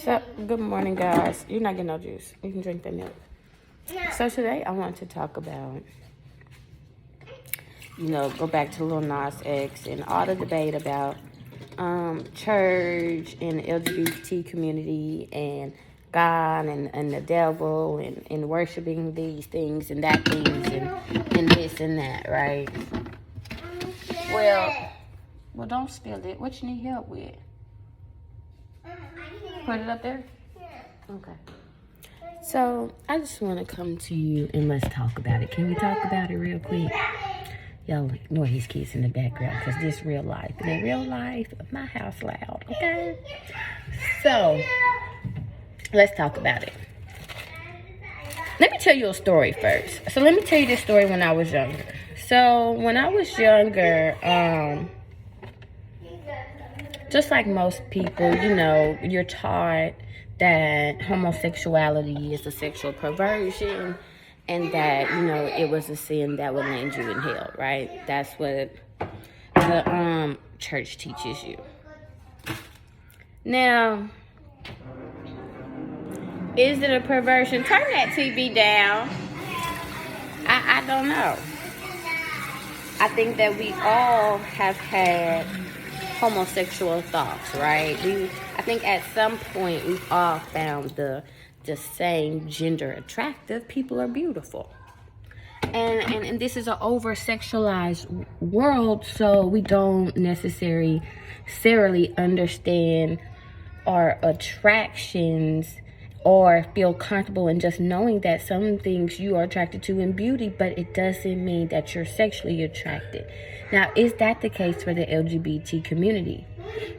So, good morning, guys. You're not getting no juice. You can drink that milk. So, today I want to talk about, go back to Lil Nas X and all the debate about church and the LGBT community and God and the devil and worshiping these things and that things and this and that, right? Well, don't spill it. What you need help with? Put it up there? Okay. So, I just want to come to you and let's talk about it. Can we talk about it real quick? Y'all ignore his kids in the background because this real life. And in real life, my house loud, okay? So, let's talk about it. Let me tell you a story first. So, let me tell you this story when I was younger. So, when I was younger, just like most people, you're taught that homosexuality is a sexual perversion and that, it was a sin that would land you in hell, right? That's what the church teaches you. Now, is it a perversion? Turn that TV down. I don't know. I think that we all have had homosexual thoughts, right? I think at some point we've all found the same gender attractive. People are beautiful. And this is an over-sexualized world, so we don't necessarily understand our attractions or feel comfortable in just knowing that some things you are attracted to in beauty, but it doesn't mean that you're sexually attracted. Now, is that the case for the LGBT community?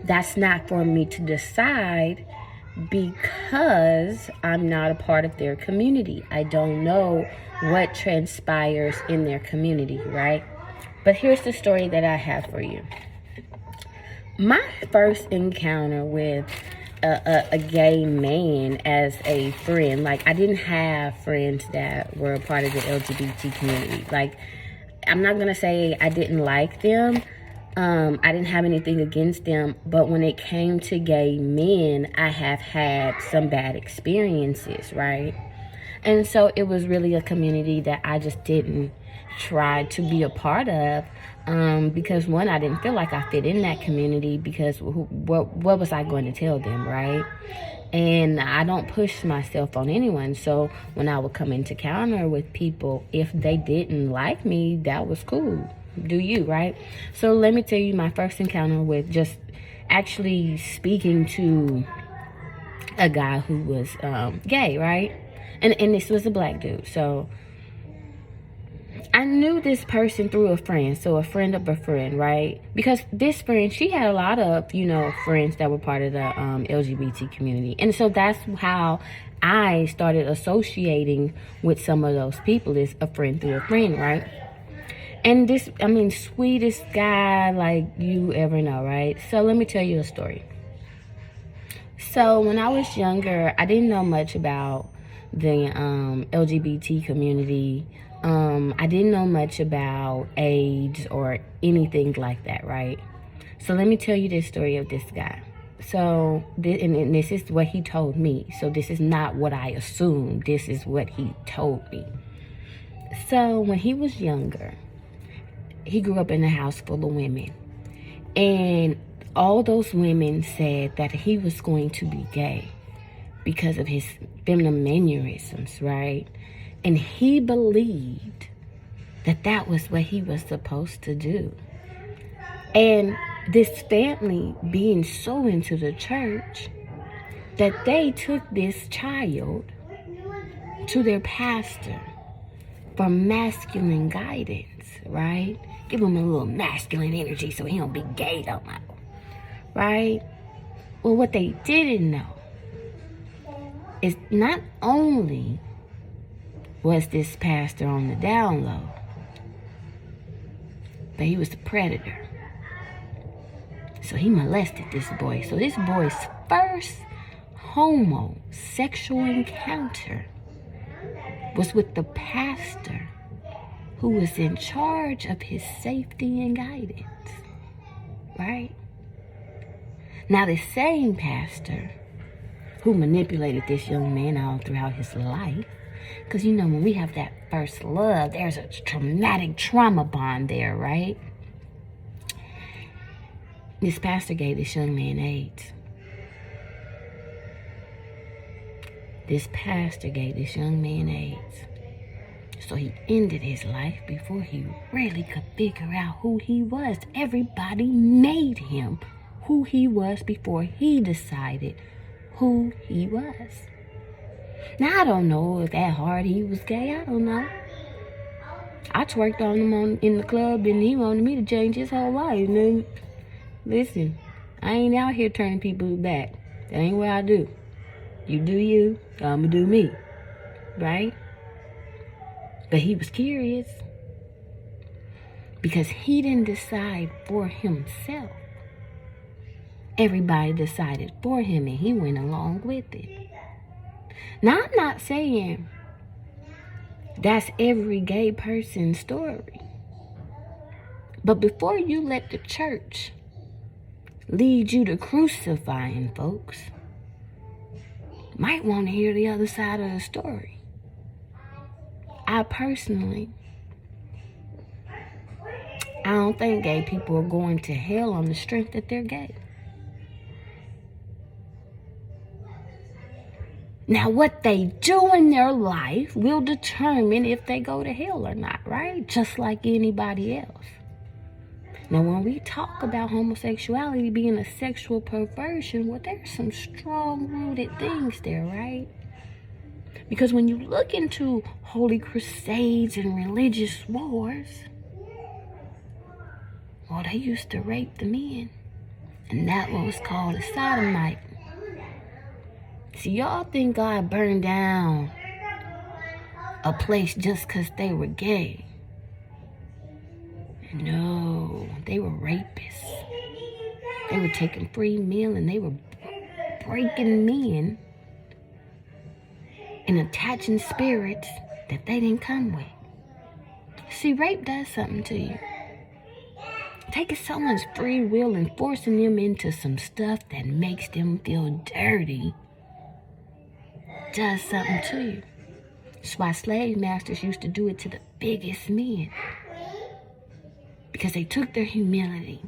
That's not for me to decide because I'm not a part of their community. I don't know what transpires in their community, right? But here's the story that I have for you. My first encounter with a gay man as a friend, like I didn't have friends that were a part of the LGBT community. Like, I'm not going to say I didn't like them. I didn't have anything against them. But when it came to gay men, I have had some bad experiences, right? And so it was really a community that I just didn't try to be a part of. Because one, I didn't feel like I fit in that community because what was I going to tell them, right? And I don't push myself on anyone. So when I would come into encounter with people, if they didn't like me, that was cool. Do you, right? So let me tell you my first encounter with just actually speaking to a guy who was gay, right? And this was a black dude. So I knew this person through a friend, so a friend of a friend, right? Because this friend, she had a lot of, friends that were part of the LGBT community. And so that's how I started associating with some of those people, is a friend through a friend, right? And this, sweetest guy like you ever know, right? So let me tell you a story. So when I was younger, I didn't know much about the LGBT community. I didn't know much about AIDS or anything like that, right? So let me tell you this story of this guy. So, and this is what he told me. So this is not what I assumed. This is what he told me. So when he was younger, he grew up in a house full of women. And all those women said that he was going to be gay because of his feminine mannerisms, right? And he believed that that was what he was supposed to do. And this family being so into the church that they took this child to their pastor for masculine guidance, right? Give him a little masculine energy so he don't be gay no more, right? Well, what they didn't know is not only was this pastor on the down low, but he was a predator. So he molested this boy. So this boy's first homosexual encounter was with the pastor who was in charge of his safety and guidance, right? Now the same pastor who manipulated this young man all throughout his life. Because, you know, when we have that first love, there's a traumatic trauma bond there, right? This pastor gave this young man AIDS. This pastor gave this young man AIDS. So he ended his life before he really could figure out who he was. Everybody made him who he was before he decided who he was. Now, I don't know if that hard he was gay. I don't know. I twerked on him in the club, and he wanted me to change his whole life. And then, listen, I ain't out here turning people back. That ain't what I do. You do you, I'ma do me. Right? But he was curious. Because he didn't decide for himself. Everybody decided for him, and he went along with it. Now, I'm not saying that's every gay person's story. But before you let the church lead you to crucifying folks, might want to hear the other side of the story. I don't think gay people are going to hell on the strength that they're gay. Now, what they do in their life will determine if they go to hell or not, right? Just like anybody else. Now, when we talk about homosexuality being a sexual perversion, well, there's some strong-rooted things there, right? Because when you look into holy crusades and religious wars, well, they used to rape the men. And that was called a sodomite. See, y'all think God burned down a place just because they were gay. No, they were rapists. They were taking free meal and they were breaking men and attaching spirits that they didn't come with. See, rape does something to you. Taking someone's free will and forcing them into some stuff that makes them feel dirty does something to you. That's why slave masters used to do it to the biggest men. Because they took their humility,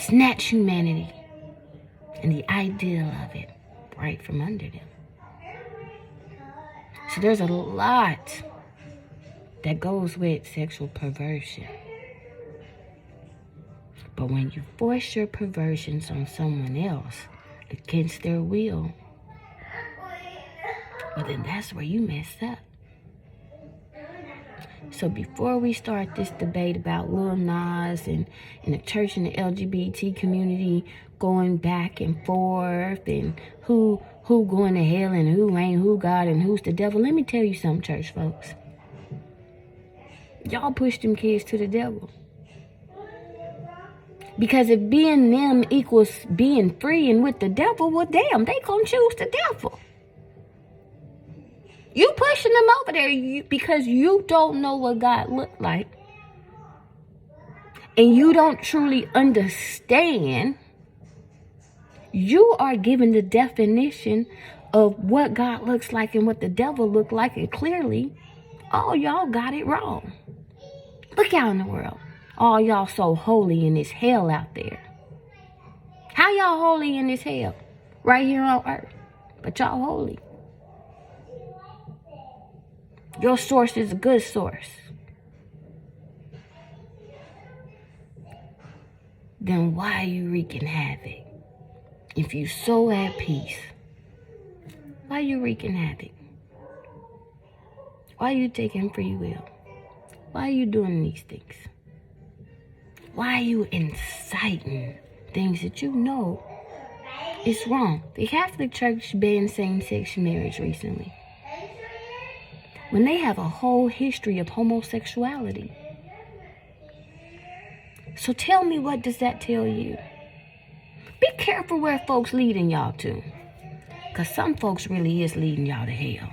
snatched humanity and the ideal of it right from under them. So there's a lot that goes with sexual perversion. But when you force your perversions on someone else against their will, well, then that's where you mess up. So before we start this debate about Lil Nas and the church and the LGBT community going back and forth and who going to hell and who ain't, who God and who's the devil, let me tell you something, church folks. Y'all push them kids to the devil. Because if being them equals being free and with the devil, well, damn, they gonna choose the devil. You pushing them over there because you don't know what God looked like. And you don't truly understand. You are given the definition of what God looks like and what the devil looked like. And clearly, all y'all got it wrong. Look out in the world. All y'all so holy in this hell out there. How y'all holy in this hell? Right here on earth. But y'all holy. Your source is a good source. Then why are you wreaking havoc? If you so at peace, why are you wreaking havoc? Why are you taking free will? Why are you doing these things? Why are you inciting things that you know is wrong? The Catholic Church banned same-sex marriage recently. When they have a whole history of homosexuality. So tell me, what does that tell you? Be careful where folks leading y'all to. Because some folks really is leading y'all to hell.